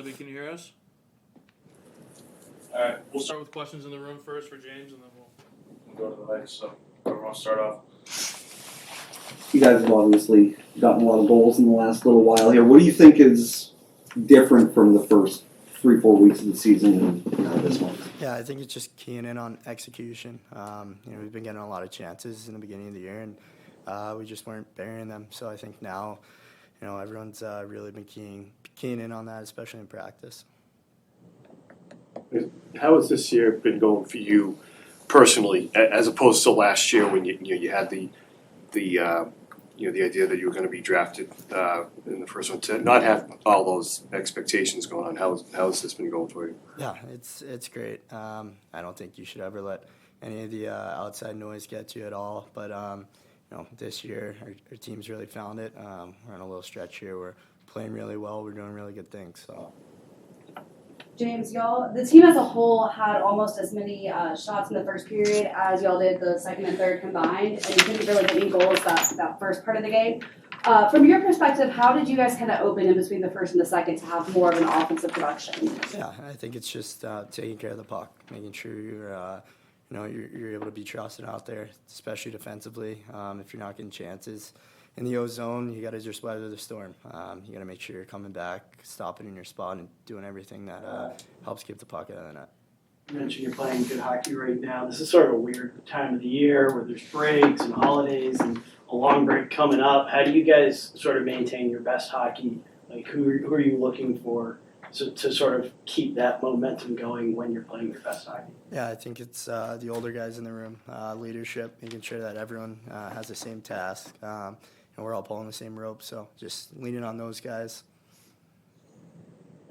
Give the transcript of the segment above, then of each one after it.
Sebby, can you hear us? All right, we'll start with questions in the room first for James, and then we'll go to the mic. So, whoever wants to start off. You guys have obviously gotten a lot of goals in the last little while here. What do you think is different from the first 3-4 weeks of the season and this one? Yeah, I think it's just keying in on execution. We've been getting a lot of chances in the beginning of the year, and we just weren't burying them. So I think now, everyone's really been keying in on that, especially in practice. How has this year been going for you personally, as opposed to last year when you had the idea that you were going to be drafted in the first one, to not have all those expectations going on? How has this been going for you? Yeah, it's great. I don't think you should ever let any of the outside noise get to you at all. But this year our team's really found it. We're on a little stretch here. We're playing really well. We're doing really good things. So. James, the team as a whole had almost as many shots in the first period as y'all did the second and third combined, and you couldn't really get any goals that first part of the game. From your perspective, how did you guys kind of open in between the first and the second to have more of an offensive production? Yeah, I think it's just taking care of the puck, making sure you're able to be trusted out there, especially defensively. If you're not getting chances in the O zone, you got to just weather the storm. You got to make sure you're coming back, stopping in your spot, and doing everything that helps keep the puck out of the net. You mentioned you're playing good hockey right now. This is sort of a weird time of the year where there's breaks and holidays and a long break coming up. How do you guys sort of maintain your best hockey? Like, who are you looking for to sort of keep that momentum going when you're playing your best hockey? Yeah, I think it's the older guys in the room, leadership, making sure that everyone has the same task. And we're all pulling the same rope, so just leaning on those guys.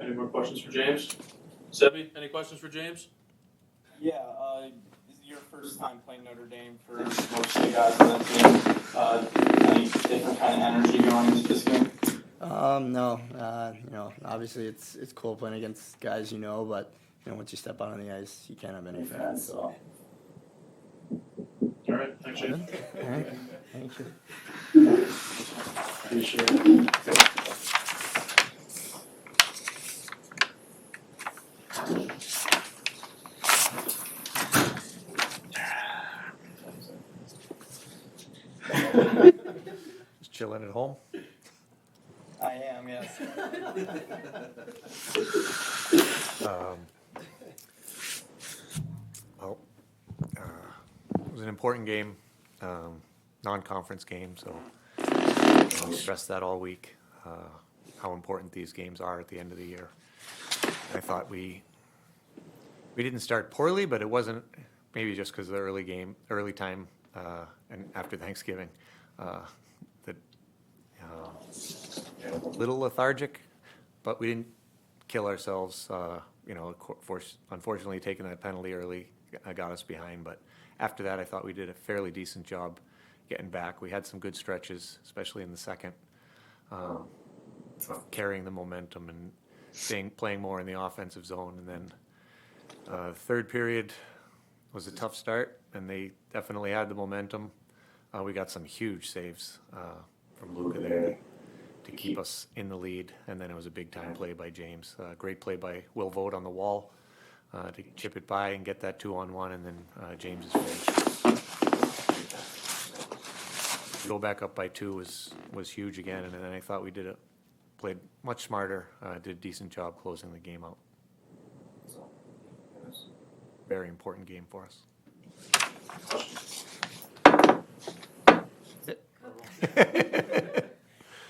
Any more questions for James? Sebby, any questions for James? Yeah, this is your first time playing Notre Dame for most of the guys on that team. Any different kind of energy going into this game? No. Obviously it's cool playing against guys but once you step out on the ice, you can't have any fans. So. All right, thanks, James. All right, thank you. Appreciate it. Just chilling at home. I am, yes. It was an important game, non-conference game, so we stressed that all week, how important these games are at the end of the year. I thought we didn't start poorly, but it wasn't, maybe just because of the early time, and after Thanksgiving, that a little lethargic, but we didn't kill ourselves. Unfortunately, taking that penalty early got us behind, but after that, I thought we did a fairly decent job getting back. We had some good stretches, especially in the second, carrying the momentum and playing more in the offensive zone. And then the third period was a tough start, and they definitely had the momentum. We got some huge saves from Luca there to keep us in the lead, and then it was a big-time play by James. Great play by Will Vogt on the wall to chip it by and get that 2-on-1, and then James's finish. To go back up by 2 was huge again, and then I thought we played much smarter, did a decent job closing the game out. So, it was a very important game for us.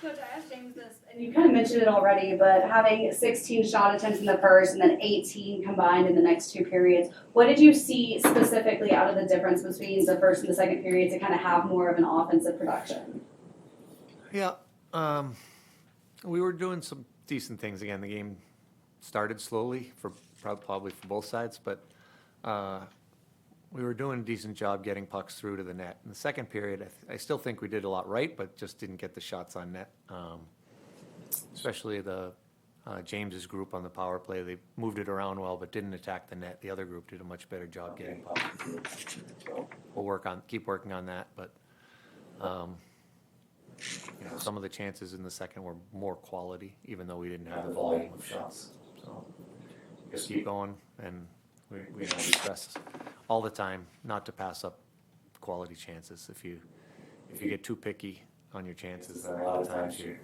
Coach, I asked James this, and you kind of mentioned it already, but having 16 shot attempts in the first and then 18 combined in the next two periods, what did you see specifically out of the difference between the first and the second period to kind of have more of an offensive production? Yeah, we were doing some decent things. Again, the game started slowly for probably for both sides, but we were doing a decent job getting pucks through to the net. In the second period, I still think we did a lot right, but just didn't get the shots on net. Especially the James's group on the power play, they moved it around well, but didn't attack the net. The other group did a much better job getting pucks through. So we'll keep working on that, but some of the chances in the second were more quality, even though we didn't have the volume of shots. So just keep going, and we stress all the time not to pass up quality chances. If you get too picky on your chances, then a lot of times you're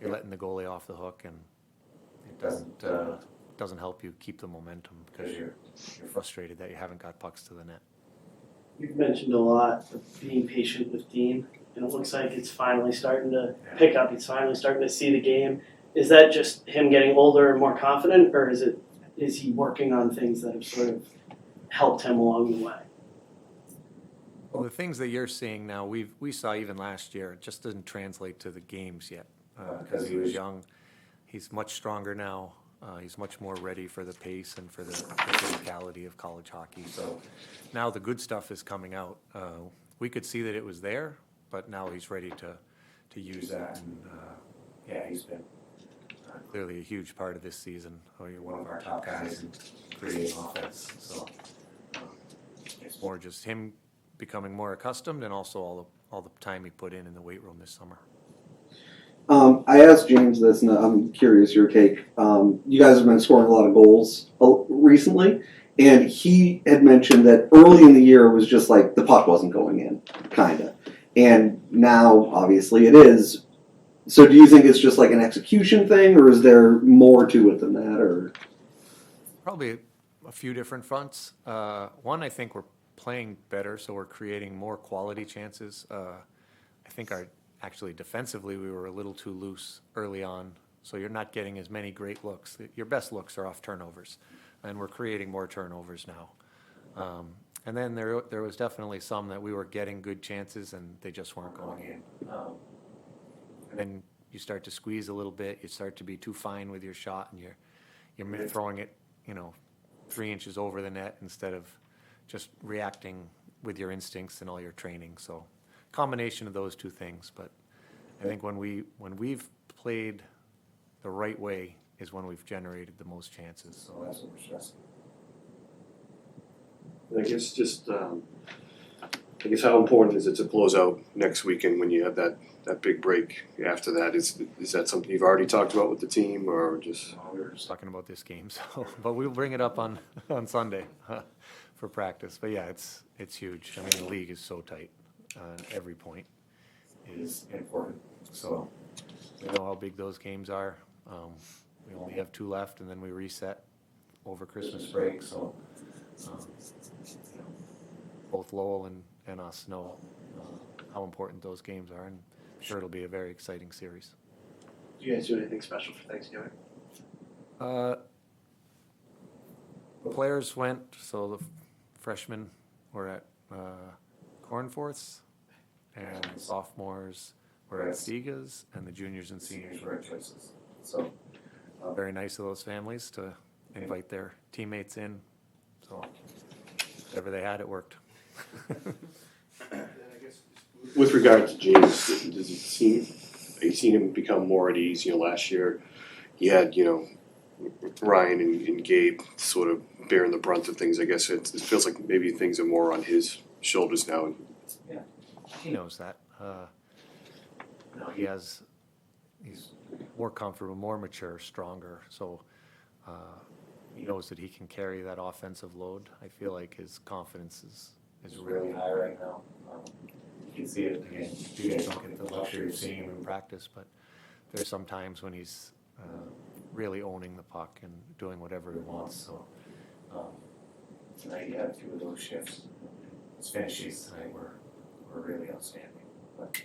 letting the goalie off the hook, and it doesn't help you keep the momentum because you're frustrated that you haven't got pucks to the net. You've mentioned a lot of being patient with Dean, and it looks like it's finally starting to pick up. He's finally starting to see the game. Is that just him getting older and more confident, or is he working on things that have sort of helped him along the way? Well, the things that you're seeing now, we saw even last year. It just doesn't translate to the games yet because he was young. He's much stronger now. He's much more ready for the pace and for the physicality of college hockey. So now the good stuff is coming out. We could see that it was there, but now he's ready to use that. And he's been clearly a huge part of this season. You're one of our top guys in creating offense. So it's more just him becoming more accustomed, and also all the time he put in the weight room this summer. I asked James this, and I'm curious your take. You guys have been scoring a lot of goals recently, and he had mentioned that early in the year it was just like the puck wasn't going in, kind of. And now, obviously, it is. So do you think it's just like an execution thing, or is there more to it than that? Or Probably a few different fronts. One, I think we're playing better, so we're creating more quality chances. I think actually defensively we were a little too loose early on, so you're not getting as many great looks. Your best looks are off turnovers, and we're creating more turnovers now. And then there was definitely some that we were getting good chances and they just weren't going in. And then you start to squeeze a little bit. You start to be too fine with your shot, and you're throwing it, 3 inches over the net instead of just reacting with your instincts and all your training. So combination of those two things. But I think when we've played the right way is when we've generated the most chances. So that's what we're stressing. I guess just how important is it to close out next weekend when you have that big break after that? Is that something you've already talked about with the team, or just? We were just talking about this game, so but we'll bring it up on Sunday for practice. But yeah, it's huge. I mean, the league is so tight. Every point is important. So we know how big those games are. We only have 2 left, and then we reset over Christmas break. So both Lowell and us know how important those games are, and I'm sure it'll be a very exciting series. Do you guys do anything special for Thanksgiving? The players went, so the freshmen were at Cornforth's, and the sophomores were at Sega's, and the juniors and seniors were at Choices. So very nice of those families to invite their teammates in. So whatever they had, it worked. With regard to James, have you seen him become more at ease? Last year he had, Ryan and Gabe sort of bearing the brunt of things. I guess it feels like maybe things are more on his shoulders now. Yeah, he knows that. He's more comfortable, more mature, stronger. So he knows that he can carry that offensive load. I feel like his confidence is really high right now. You can see it again. You guys don't get the luxury of seeing him in practice, but there's some times when he's really owning the puck and doing whatever he wants. So tonight you have 2 of those shifts. His finishes tonight were really outstanding. But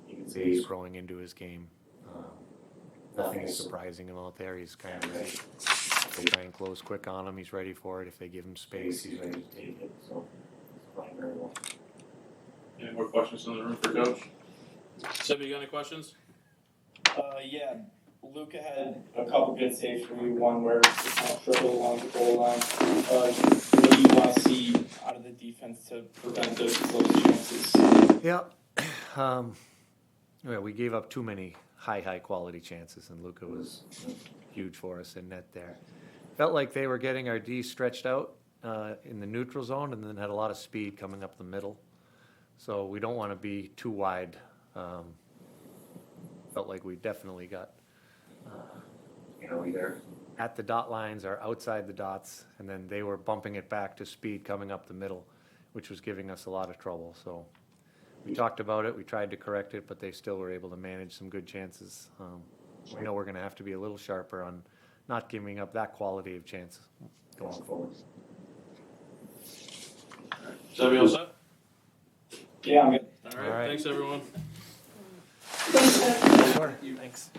you can see he's growing into his game. Nothing is surprising him out there. He's kind of ready. If they try and close quick on him, he's ready for it. If they give him space, he's ready to take it. So he's playing very well. Any more questions in the room for Coach? Seb, you got any questions? Yeah, Luca had a couple good saves for you. One where it's not triple along the goal line. What do you want to see out of the defense to prevent those chances? Yeah. We gave up too many high quality chances, and Luca was huge for us in net there. Felt like they were getting our D stretched out in the neutral zone, and then had a lot of speed coming up the middle. So we don't want to be too wide. Felt like we definitely got either at the dot lines or outside the dots, and then they were bumping it back to speed coming up the middle, which was giving us a lot of trouble. So we talked about it, we tried to correct it, but they still were able to manage some good chances. We know we're going to have to be a little sharper on not giving up that quality of chances going forward. Is everybody all set? Yeah, I'm good. All right. All right. Thanks, everyone. Thanks, Coach. Sure, thanks.